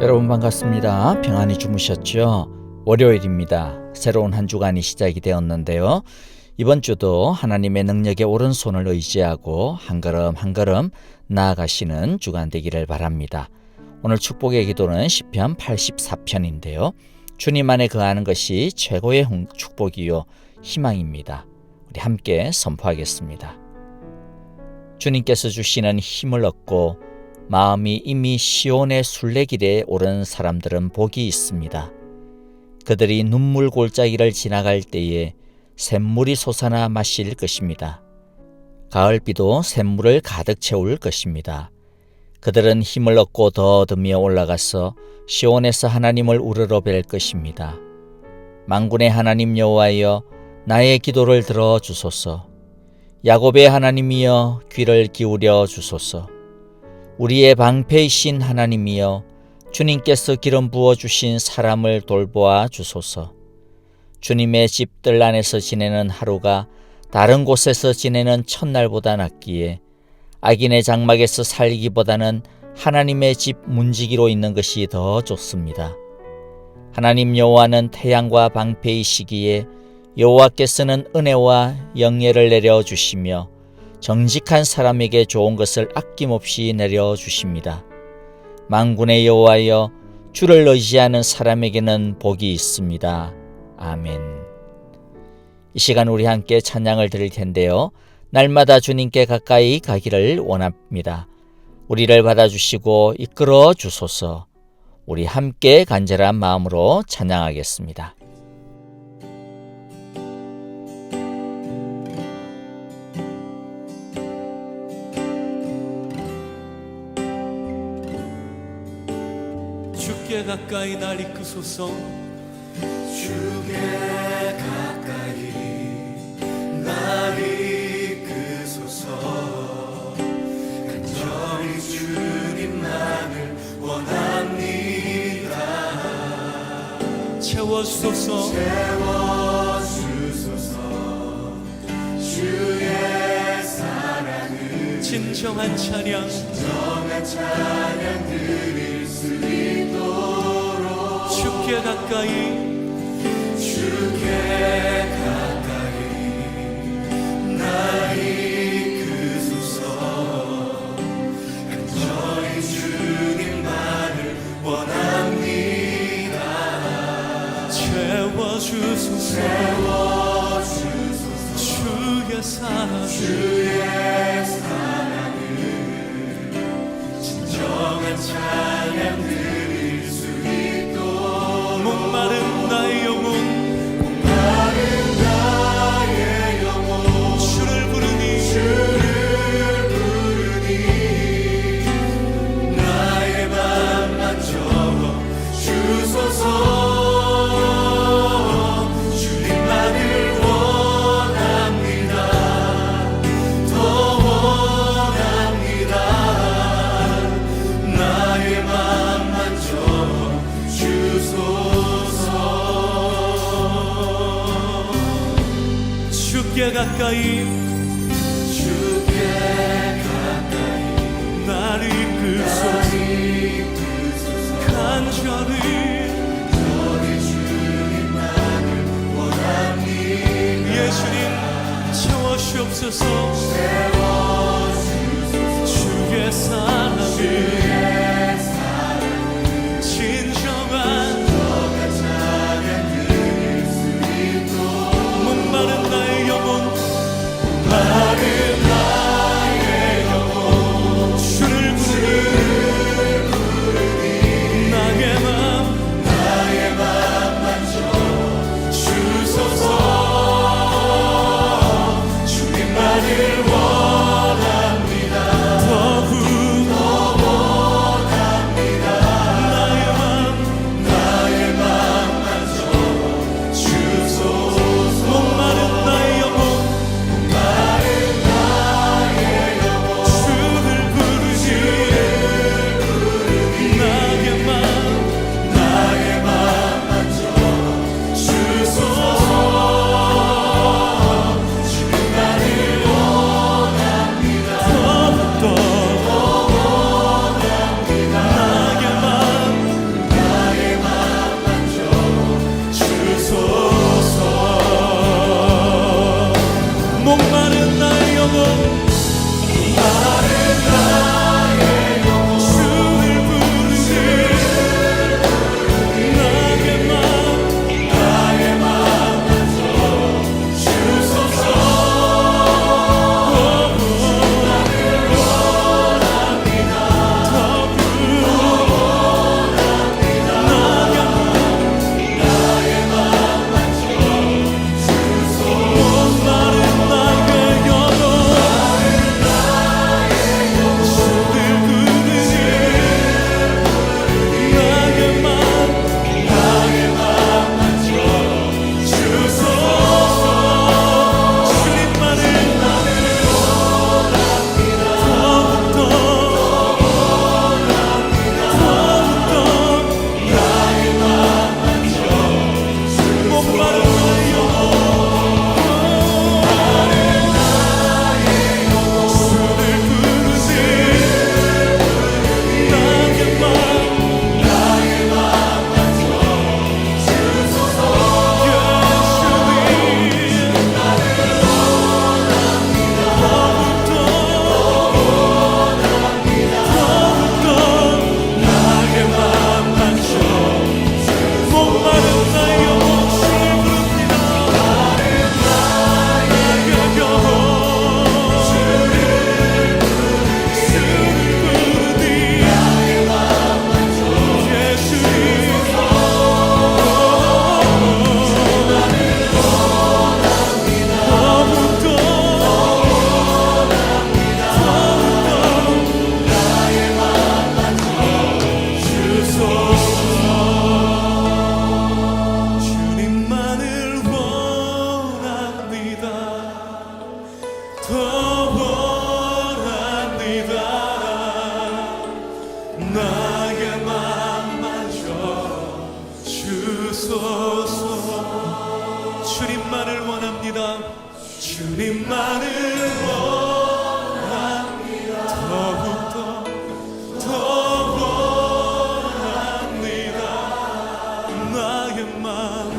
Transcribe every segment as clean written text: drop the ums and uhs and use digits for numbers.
여러분 반갑습니다. 평안히 주무셨죠? 월요일입니다. 새로운 한 주간이 시작이 되었는데요. 이번 주도 하나님의 능력의 오른손을 의지하고 한 걸음 한 걸음 나아가시는 주간 되기를 바랍니다. 오늘 축복의 기도는 시편 84편인데요. 주님 안에 거하는 것이 최고의 축복이요 희망입니다. 우리 함께 선포하겠습니다. 주님께서 주시는 힘을 얻고 마음이 이미 시온의 순례길에 오른 사람들은 복이 있습니다. 그들이 눈물 골짜기를 지나갈 때에 샘물이 솟아나 마실 것입니다. 가을비도 샘물을 가득 채울 것입니다. 그들은 힘을 얻고 더 얻으며 올라가서 시온에서 하나님을 우러러 뵐 것입니다. 만군의 하나님 여호와여, 나의 기도를 들어 주소서. 야곱의 하나님이여, 귀를 기울여 주소서. 우리의 방패이신 하나님이여, 주님께서 기름 부어주신 사람을 돌보아 주소서. 주님의 집들 안에서 지내는 하루가 다른 곳에서 지내는 첫날보다 낫기에 악인의 장막에서 살기보다는 하나님의 집 문지기로 있는 것이 더 좋습니다. 하나님 여호와는 태양과 방패이시기에 여호와께서는 은혜와 영예를 내려주시며 정직한 사람에게 좋은 것을 아낌없이 내려주십니다. 만군의 여호와여, 주를 의지하는 사람에게는 복이 있습니다. 아멘. 이 시간 우리 함께 찬양을 드릴 텐데요. 날마다 주님께 가까이 가기를 원합니다. 우리를 받아주시고 이끌어 주소서. 우리 함께 간절한 마음으로 찬양하겠습니다. 주께 가까이 날 이끄소서. 주께 가까이 날 이끄소서. 간절히 주님만을 원합니다. 채워주소서. 채워주소서. 주의 사랑을 진정한 찬양 드릴 수 있도록 주께 가까이 날 이끄소서. 간절히 주님만을 원합니다. 채워주소서. 주의 사랑을 진정한 찬양 드릴 수 있도록 목마른 나의 영혼 주를 부르니 나의 맘만 적어 주소서. 주님만을 원합니다. 더 원합니다. 나의 맘만 적어 주소서. 주께 가까이 날 이끄소서. 간절히 예수님 채워주옵소서. 주의 사랑을 진정한 목마른 나의 영혼 주를 부르니 나의 맘만 주소서. 주님만을 주소서. 주님만을 원합니다. 주님만을 원합니다. 더욱더 원합니다. 나의 마음만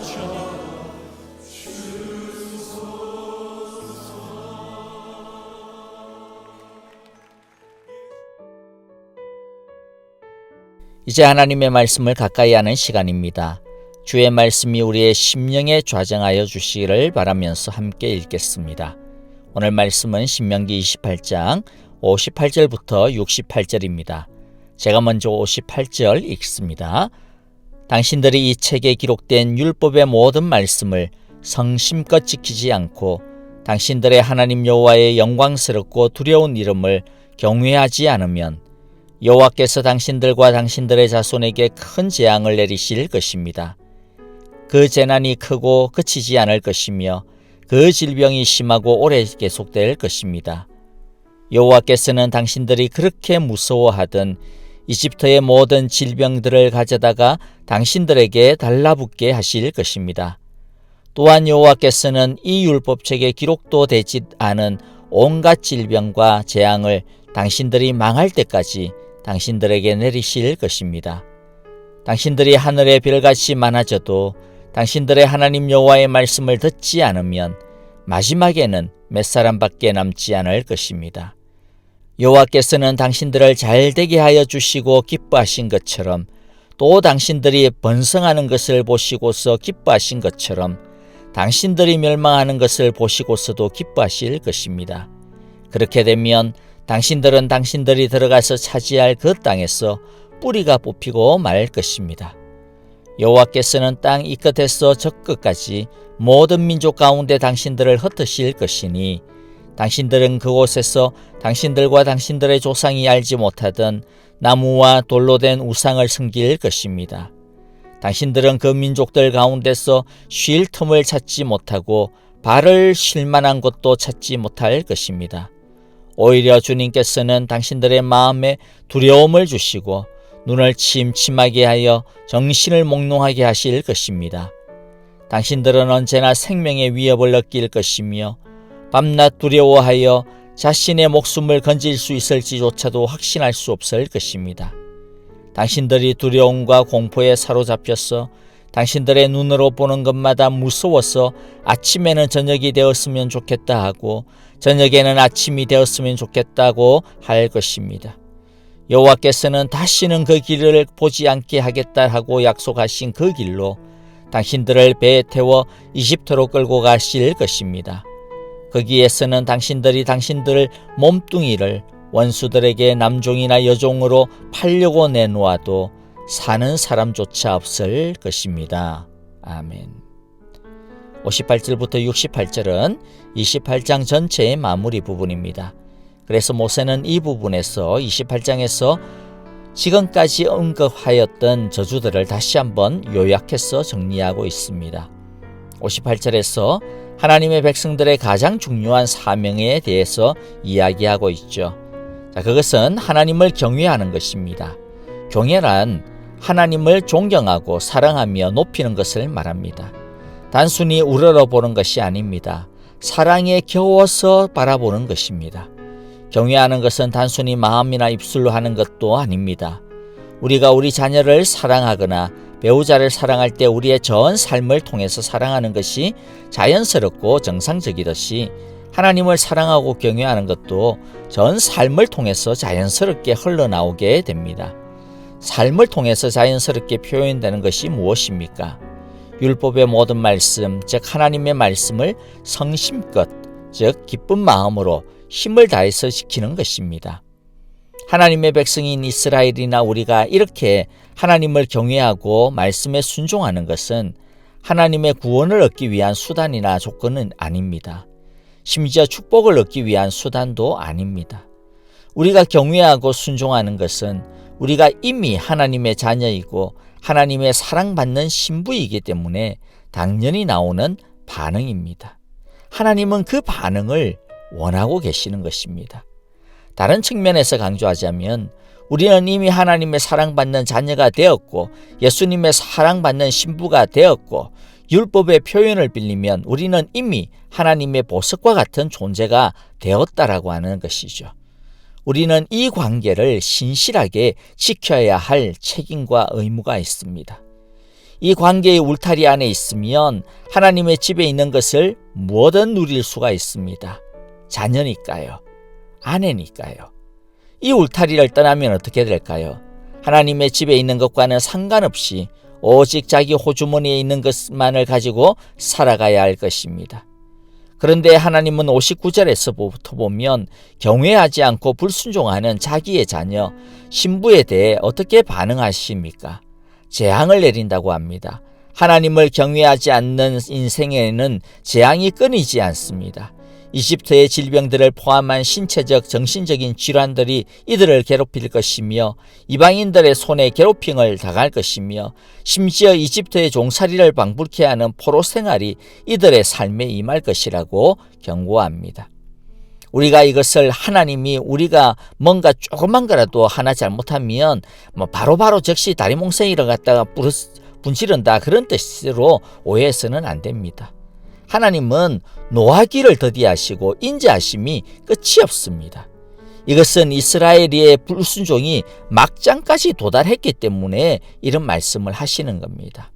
저 이제 하나님의 말씀을 가까이 하는 시간입니다. 주의 말씀이 우리의 심령에 좌정하여 주시기를 바라면서 함께 읽겠습니다. 오늘 말씀은 신명기 28장 58절부터 68절입니다. 제가 먼저 58절 읽습니다. 당신들이 이 책에 기록된 율법의 모든 말씀을 성심껏 지키지 않고 당신들의 하나님 여호와의 영광스럽고 두려운 이름을 경외하지 않으면 여호와께서 당신들과 당신들의 자손에게 큰 재앙을 내리실 것입니다. 그 재난이 크고 그치지 않을 것이며 그 질병이 심하고 오래 계속될 것입니다. 여호와께서는 당신들이 그렇게 무서워하던 이집트의 모든 질병들을 가져다가 당신들에게 달라붙게 하실 것입니다. 또한 여호와께서는 이 율법책에 기록도 되지 않은 온갖 질병과 재앙을 당신들이 망할 때까지 당신들에게 내리실 것입니다. 당신들이 하늘의 별같이 많아져도 당신들의 하나님 여호와의 말씀을 듣지 않으면 마지막에는 몇 사람밖에 남지 않을 것입니다. 여호와께서는 당신들을 잘되게 하여 주시고 기뻐하신 것처럼 또 당신들이 번성하는 것을 보시고서 기뻐하신 것처럼 당신들이 멸망하는 것을 보시고서도 기뻐하실 것입니다. 그렇게 되면 당신들은 당신들이 들어가서 차지할 그 땅에서 뿌리가 뽑히고 말 것입니다. 여호와께서는 땅 이 끝에서 저 끝까지 모든 민족 가운데 당신들을 흩으실 것이니 당신들은 그곳에서 당신들과 당신들의 조상이 알지 못하던 나무와 돌로 된 우상을 섬길 것입니다. 당신들은 그 민족들 가운데서 쉴 틈을 찾지 못하고 발을 쉴 만한 곳도 찾지 못할 것입니다. 오히려 주님께서는 당신들의 마음에 두려움을 주시고 눈을 침침하게 하여 정신을 몽롱하게 하실 것입니다. 당신들은 언제나 생명의 위협을 느낄 것이며 밤낮 두려워하여 자신의 목숨을 건질 수 있을지조차도 확신할 수 없을 것입니다. 당신들이 두려움과 공포에 사로잡혀서 당신들의 눈으로 보는 것마다 무서워서 아침에는 저녁이 되었으면 좋겠다 하고 저녁에는 아침이 되었으면 좋겠다고 할 것입니다. 여호와께서는 다시는 그 길을 보지 않게 하겠다 하고 약속하신 그 길로 당신들을 배에 태워 이집트로 끌고 가실 것입니다. 거기에서는 당신들이 당신들 몸뚱이를 원수들에게 남종이나 여종으로 팔려고 내놓아도 사는 사람조차 없을 것입니다. 아멘. 58절부터 68절은 28장 전체의 마무리 부분입니다. 그래서 모세는 이 부분에서 28장에서 지금까지 언급하였던 저주들을 다시 한번 요약해서 정리하고 있습니다. 58절에서 하나님의 백성들의 가장 중요한 사명에 대해서 이야기하고 있죠. 자, 그것은 하나님을 경외하는 것입니다. 경외란 하나님을 존경하고 사랑하며 높이는 것을 말합니다. 단순히 우러러보는 것이 아닙니다. 사랑에 겨워서 바라보는 것입니다. 경외하는 것은 단순히 마음이나 입술로 하는 것도 아닙니다. 우리가 우리 자녀를 사랑하거나 배우자를 사랑할 때 우리의 전 삶을 통해서 사랑하는 것이 자연스럽고 정상적이듯이 하나님을 사랑하고 경외하는 것도 전 삶을 통해서 자연스럽게 흘러나오게 됩니다. 삶을 통해서 자연스럽게 표현되는 것이 무엇입니까? 율법의 모든 말씀, 즉 하나님의 말씀을 성심껏, 즉 기쁜 마음으로 힘을 다해서 지키는 것입니다. 하나님의 백성인 이스라엘이나 우리가 이렇게 하나님을 경외하고 말씀에 순종하는 것은 하나님의 구원을 얻기 위한 수단이나 조건은 아닙니다. 심지어 축복을 얻기 위한 수단도 아닙니다. 우리가 경외하고 순종하는 것은 우리가 이미 하나님의 자녀이고 하나님의 사랑받는 신부이기 때문에 당연히 나오는 반응입니다. 하나님은 그 반응을 원하고 계시는 것입니다. 다른 측면에서 강조하자면 우리는 이미 하나님의 사랑받는 자녀가 되었고 예수님의 사랑받는 신부가 되었고 율법의 표현을 빌리면 우리는 이미 하나님의 보석과 같은 존재가 되었다라고 하는 것이죠. 우리는 이 관계를 신실하게 지켜야 할 책임과 의무가 있습니다. 이 관계의 울타리 안에 있으면 하나님의 집에 있는 것을 뭐든 누릴 수가 있습니다. 자녀니까요. 아내니까요. 이 울타리를 떠나면 어떻게 될까요? 하나님의 집에 있는 것과는 상관없이 오직 자기 호주머니에 있는 것만을 가지고 살아가야 할 것입니다. 그런데 하나님은 59절에서부터 보면 경외하지 않고 불순종하는 자기의 자녀, 신부에 대해 어떻게 반응하십니까? 재앙을 내린다고 합니다. 하나님을 경외하지 않는 인생에는 재앙이 끊이지 않습니다. 이집트의 질병들을 포함한 신체적, 정신적인 질환들이 이들을 괴롭힐 것이며 이방인들의 손에 괴롭힘을 당할 것이며 심지어 이집트의 종살이를 방불케 하는 포로 생활이 이들의 삶에 임할 것이라고 경고합니다. 우리가 이것을 하나님이 우리가 뭔가 조그만 거라도 하나 잘못하면 바로바로 즉시 다리몽생이를 갖다가 분지른다 그런 뜻으로 오해해서는 안 됩니다. 하나님은 노하기를 더디하시고 인자하심이 끝이 없습니다. 이것은 이스라엘의 불순종이 막장까지 도달했기 때문에 이런 말씀을 하시는 겁니다.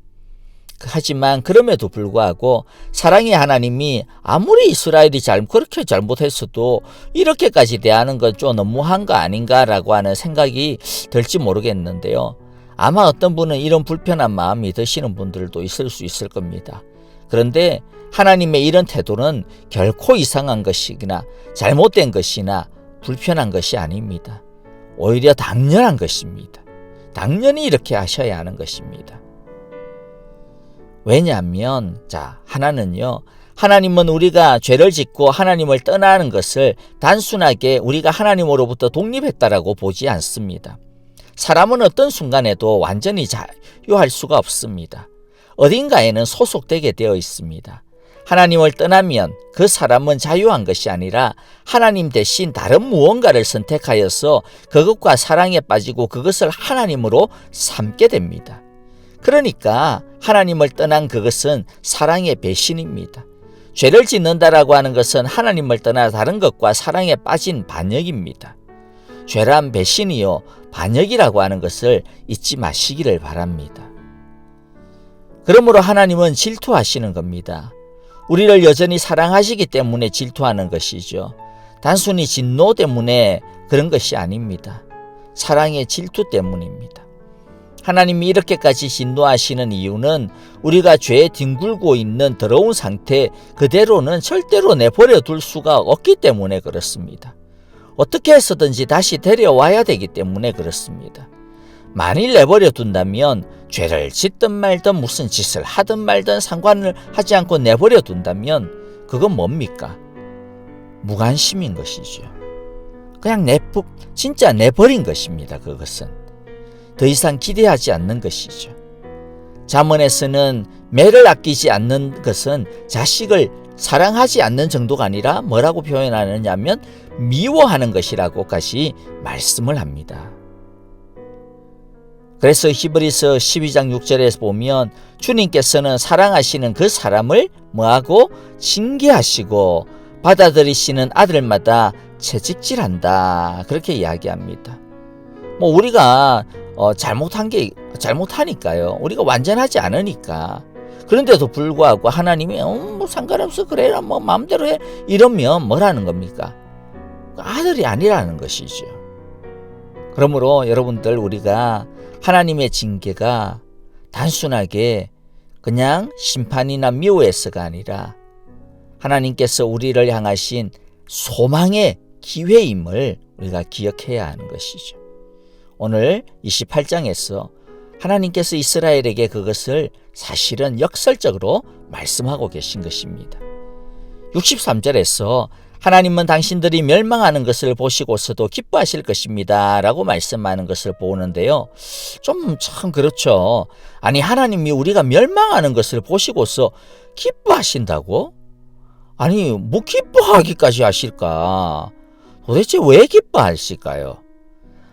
하지만 그럼에도 불구하고 사랑의 하나님이 아무리 이스라엘이 그렇게 잘못했어도 이렇게까지 대하는 건 좀 너무한 거 아닌가라고 하는 생각이 들지 모르겠는데요. 아마 어떤 분은 이런 불편한 마음이 드시는 분들도 있을 수 있을 겁니다. 그런데 하나님의 이런 태도는 결코 이상한 것이나 잘못된 것이나 불편한 것이 아닙니다. 오히려 당연한 것입니다. 당연히 이렇게 하셔야 하는 것입니다. 왜냐하면 하나는요, 하나님은 우리가 죄를 짓고 하나님을 떠나는 것을 단순하게 우리가 하나님으로부터 독립했다라고 보지 않습니다. 사람은 어떤 순간에도 완전히 자유할 수가 없습니다. 어딘가에는 소속되게 되어 있습니다. 하나님을 떠나면 그 사람은 자유한 것이 아니라 하나님 대신 다른 무언가를 선택하여서 그것과 사랑에 빠지고 그것을 하나님으로 삼게 됩니다. 그러니까 하나님을 떠난 그것은 사랑의 배신입니다. 죄를 짓는다라고 하는 것은 하나님을 떠나 다른 것과 사랑에 빠진 반역입니다. 죄란 배신이요 반역이라고 하는 것을 잊지 마시기를 바랍니다. 그러므로 하나님은 질투하시는 겁니다. 우리를 여전히 사랑하시기 때문에 질투하는 것이죠. 단순히 진노 때문에 그런 것이 아닙니다. 사랑의 질투 때문입니다. 하나님이 이렇게까지 진노하시는 이유는 우리가 죄에 뒹굴고 있는 더러운 상태 그대로는 절대로 내버려 둘 수가 없기 때문에 그렇습니다. 어떻게 해서든지 다시 데려와야 되기 때문에 그렇습니다. 만일 내버려 둔다면 죄를 짓든 말든 무슨 짓을 하든 말든 상관을 하지 않고 내버려 둔다면 그건 뭡니까? 무관심인 것이죠. 그냥 진짜 내버린 것입니다. 그것은 더 이상 기대하지 않는 것이죠. 잠언에서는 매를 아끼지 않는 것은 자식을 사랑하지 않는 정도가 아니라 뭐라고 표현하느냐면 미워하는 것이라고까지 말씀을 합니다. 그래서 히브리서 12장 6절에서 보면 주님께서는 사랑하시는 그 사람을 뭐하고 징계하시고 받아들이시는 아들마다 채찍질한다 그렇게 이야기합니다. 우리가 잘못하니까요. 우리가 완전하지 않으니까. 그런데도 불구하고 하나님이 상관없어 그래라 마음대로 해 이러면 뭐라는 겁니까? 아들이 아니라는 것이죠. 그러므로 여러분들 우리가 하나님의 징계가 단순하게 그냥 심판이나 미워해서가 아니라 하나님께서 우리를 향하신 소망의 기회임을 우리가 기억해야 하는 것이죠. 오늘 28장에서 하나님께서 이스라엘에게 그것을 사실은 역설적으로 말씀하고 계신 것입니다. 63절에서 하나님은 당신들이 멸망하는 것을 보시고서도 기뻐하실 것입니다 라고 말씀하는 것을 보는데요. 좀 참 그렇죠. 아니 하나님이 우리가 멸망하는 것을 보시고서 기뻐하신다고? 아니 뭐 기뻐하기까지 하실까? 도대체 왜 기뻐하실까요?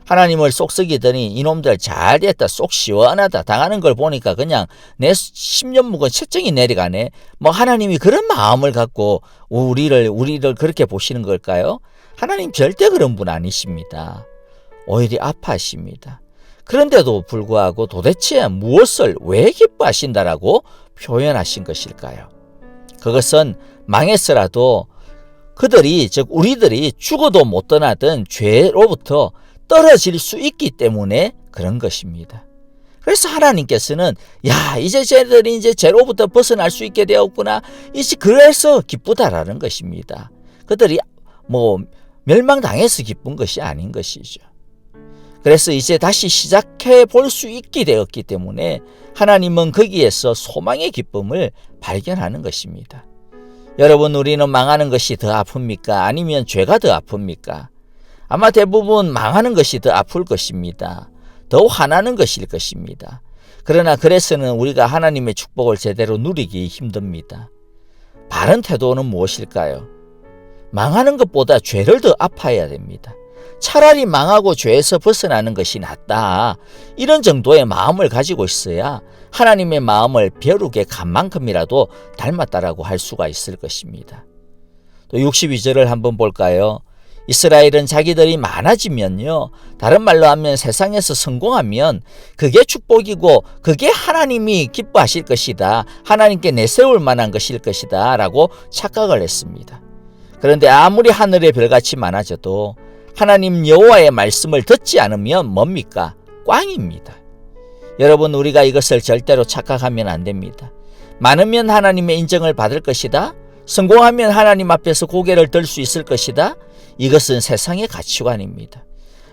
하나님을 쏙썩이더니 이놈들 잘됐다, 쏙 시원하다 당하는 걸 보니까 그냥 내 10년 묵은 채증이 내려가네. 뭐 하나님이 그런 마음을 갖고 우리를 그렇게 보시는 걸까요? 하나님 절대 그런 분 아니십니다. 오히려 아파하십니다. 그런데도 불구하고 도대체 무엇을 왜 기뻐하신다라고 표현하신 것일까요? 그것은 망했으라도 그들이, 즉 우리들이 죽어도 못 떠나던 죄로부터 떨어질 수 있기 때문에 그런 것입니다. 그래서 하나님께서는 이제 쟤들이 이제 죄로부터 벗어날 수 있게 되었구나. 이제 그래서 기쁘다라는 것입니다. 그들이 멸망당해서 기쁜 것이 아닌 것이죠. 그래서 이제 다시 시작해 볼 수 있게 되었기 때문에 하나님은 거기에서 소망의 기쁨을 발견하는 것입니다. 여러분, 우리는 망하는 것이 더 아픕니까? 아니면 죄가 더 아픕니까? 아마 대부분 망하는 것이 더 아플 것입니다. 더 화나는 것일 것입니다. 그러나 그래서는 우리가 하나님의 축복을 제대로 누리기 힘듭니다. 바른 태도는 무엇일까요? 망하는 것보다 죄를 더 아파해야 됩니다. 차라리 망하고 죄에서 벗어나는 것이 낫다. 이런 정도의 마음을 가지고 있어야 하나님의 마음을 벼룩의 간만큼이라도 닮았다라고 할 수가 있을 것입니다. 또 62절을 한번 볼까요? 이스라엘은 자기들이 많아지면요, 다른 말로 하면 세상에서 성공하면 그게 축복이고 그게 하나님이 기뻐하실 것이다, 하나님께 내세울 만한 것일 것이다 라고 착각을 했습니다. 그런데 아무리 하늘의 별같이 많아져도 하나님 여호와의 말씀을 듣지 않으면 뭡니까? 꽝입니다. 여러분, 우리가 이것을 절대로 착각하면 안 됩니다. 많으면 하나님의 인정을 받을 것이다, 성공하면 하나님 앞에서 고개를 들 수 있을 것이다, 이것은 세상의 가치관입니다.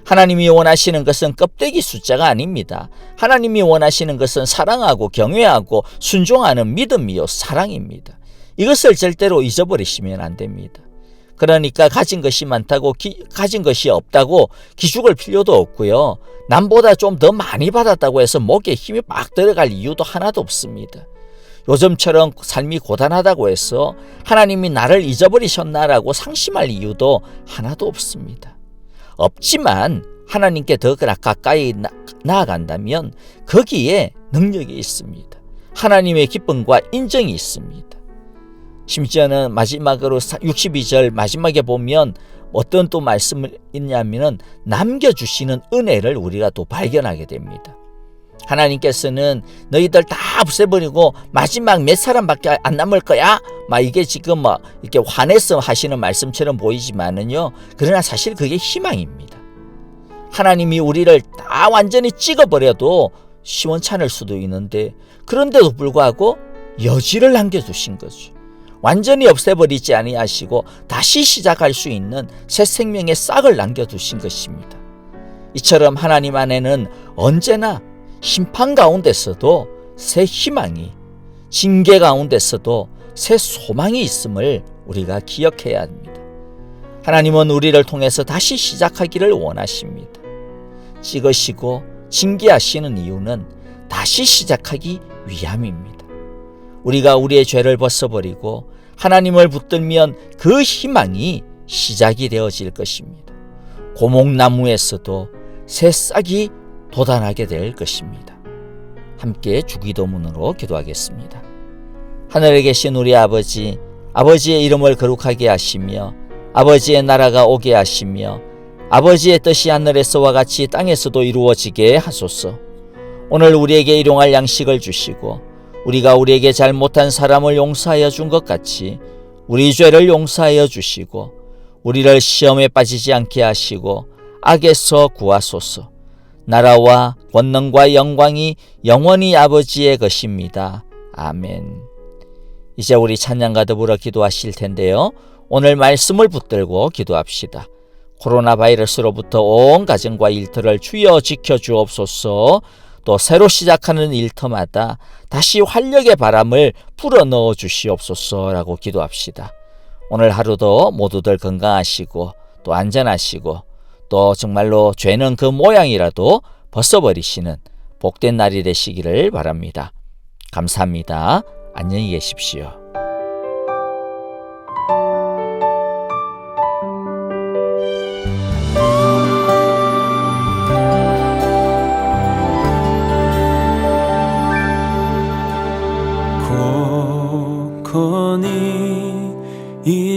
하나님이 원하시는 것은 껍데기 숫자가 아닙니다. 하나님이 원하시는 것은 사랑하고 경외하고 순종하는 믿음이요 사랑입니다. 이것을 절대로 잊어버리시면 안 됩니다. 그러니까 가진 것이 많다고 가진 것이 없다고 기죽을 필요도 없고요. 남보다 좀 더 많이 받았다고 해서 목에 힘이 막 들어갈 이유도 하나도 없습니다. 요즘처럼 삶이 고단하다고 해서 하나님이 나를 잊어버리셨나라고 상심할 이유도 하나도 없습니다. 없지만 하나님께 더 가까이 나아간다면 거기에 능력이 있습니다. 하나님의 기쁨과 인정이 있습니다. 심지어는 마지막으로 62절 마지막에 보면 어떤 또 말씀이 있냐면은 남겨주시는 은혜를 우리가 또 발견하게 됩니다. 하나님께서는 너희들 다 없애버리고 마지막 몇 사람밖에 안 남을 거야? 이게 지금 이렇게 화내서 하시는 말씀처럼 보이지만은요, 그러나 사실 그게 희망입니다. 하나님이 우리를 다 완전히 찍어버려도 시원찮을 수도 있는데, 그런데도 불구하고 여지를 남겨두신 거죠. 완전히 없애버리지 아니하시고 다시 시작할 수 있는 새 생명의 싹을 남겨두신 것입니다. 이처럼 하나님 안에는 언제나 심판 가운데서도 새 희망이, 징계 가운데서도 새 소망이 있음을 우리가 기억해야 합니다. 하나님은 우리를 통해서 다시 시작하기를 원하십니다. 찍으시고 징계하시는 이유는 다시 시작하기 위함입니다. 우리가 우리의 죄를 벗어버리고 하나님을 붙들면 그 희망이 시작이 되어질 것입니다. 고목나무에서도 새 싹이 돋아나게 될 것입니다. 함께 주기도문으로 기도하겠습니다. 하늘에 계신 우리 아버지, 아버지의 이름을 거룩하게 하시며 아버지의 나라가 오게 하시며 아버지의 뜻이 하늘에서와 같이 땅에서도 이루어지게 하소서. 오늘 우리에게 일용할 양식을 주시고 우리가 우리에게 잘못한 사람을 용서하여 준 것 같이 우리 죄를 용서하여 주시고 우리를 시험에 빠지지 않게 하시고 악에서 구하소서. 나라와 권능과 영광이 영원히 아버지의 것입니다. 아멘. 이제 우리 찬양과 더불어 기도하실 텐데요. 오늘 말씀을 붙들고 기도합시다. 코로나 바이러스로부터 온 가정과 일터를 주여 지켜주옵소서. 또 새로 시작하는 일터마다 다시 활력의 바람을 불어넣어 주시옵소서라고 기도합시다. 오늘 하루도 모두들 건강하시고 또 안전하시고 또 정말로 죄는 그 모양이라도 벗어버리시는 복된 날이 되시기를 바랍니다. 감사합니다. 안녕히 계십시오.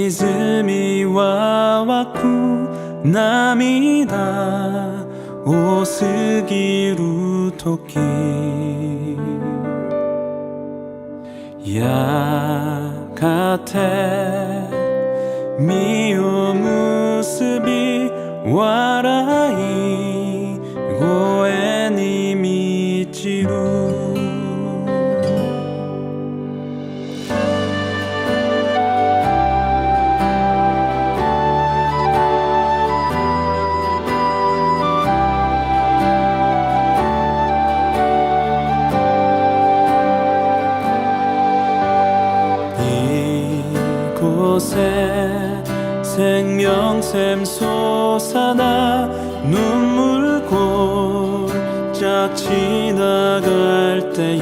믿음이 와왔고 남이다 오스기루 토끼 야카테 미오 무스비 와라이 고에니 미치루 이곳에 생명샘 솟아나 눈물 골짝 지나갈 때에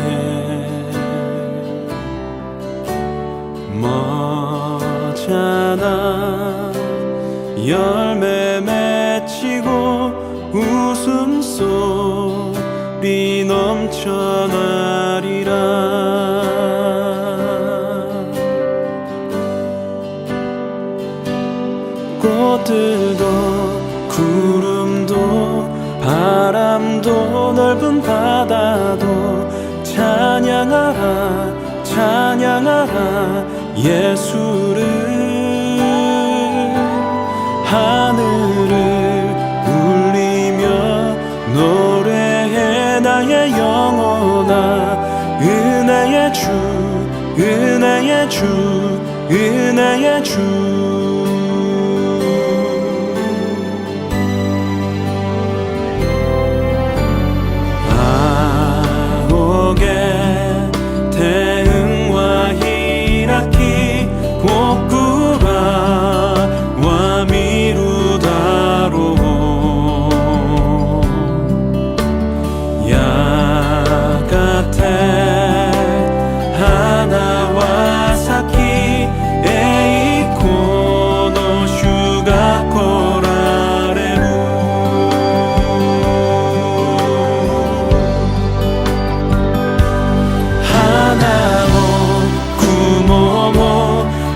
머잖아 열매 맺히고 웃음소리 넘쳐나리라 꽃들도 구름도 바람도 넓은 바다도 찬양하라 찬양하라 예수를 하늘을 울리며 노래해 나의 영혼아 은혜의 주 은혜의 주 은혜의 주 대응과 히라키 곡구가 와미루다로 야가테 하나와사키 에이코노 슈가코라레루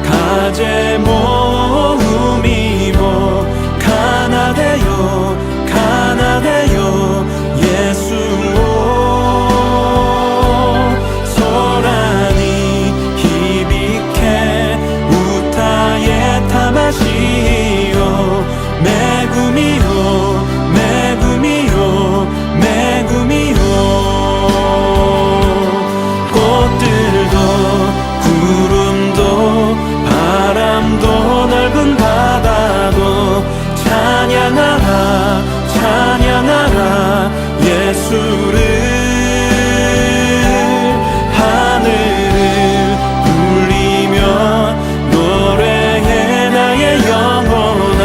가제모 우미모 가나데요 가나데요 예수오 소란이 히비케 우타에 타마시요 메구미요 메구미요 메구미요 꽃들도 구름도 바람도 넓은 바다도 찬양하라 찬양하라 예수를 하늘을 울리며 노래해 나의 영혼아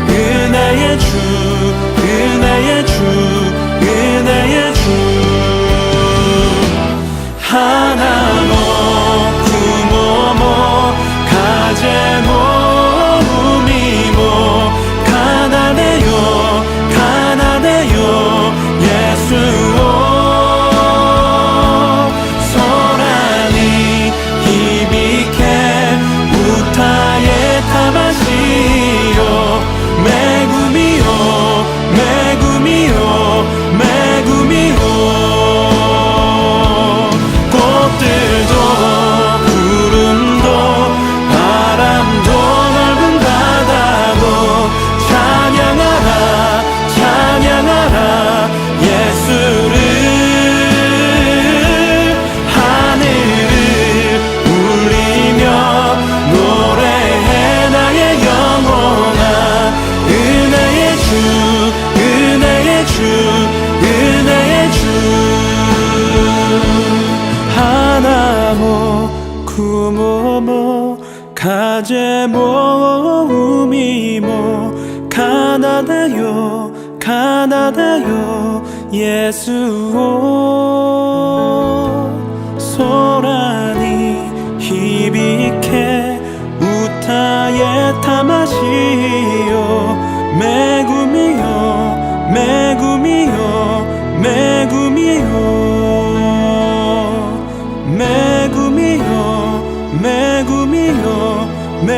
은혜의 주 은혜의 주 은혜의 주 하나모 구모모 가제모 우미모 가나데요 가나데요 예수오 소란이 히비케 우타에 타마시요 메구미요 메구미요 메구미요 꽃들도 구름도 바람도 넓은 바다도 찬양하라 찬양하라 예수를 하늘을 울리며 노래해 나의 영혼아 은혜의 주 은혜의 주 은혜의 주 하나모 구모모 가제모 우미모 가나다요 가나다요 예수오 소란이 히비케 우타에 타마시요 메구미요 메구미요 메구미요 메구미요 메구미요 메